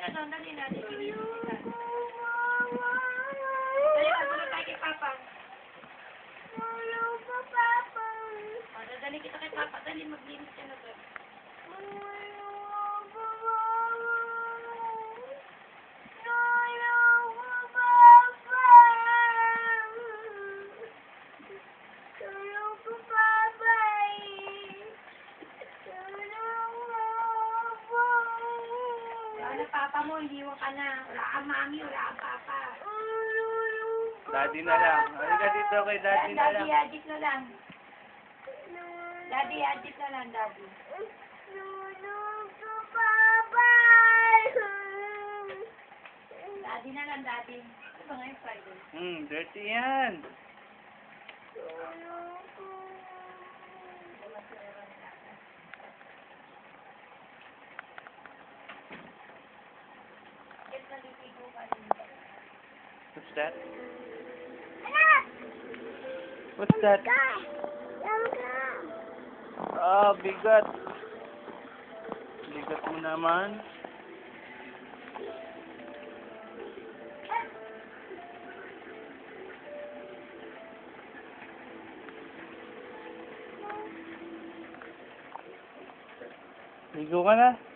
na doon, dali na. Dali, magulog tayo kay Papa. O, dadali kita kay Papa. Dali, maglinis ka na doon. Wala Papa mo, iniwan ka na. Wala kang mami, wala kang Papa. Daddy na lang. Halika dito kay Daddy na lang. Daddy, adit na lang. Daddy, adit na lang, Daddy. Daddy na lang, Daddy. Ano ba ngayon, Friday? Dirty yan. What's that? What's that? Ah, bigat. Bigat mo naman. Ligo ka na.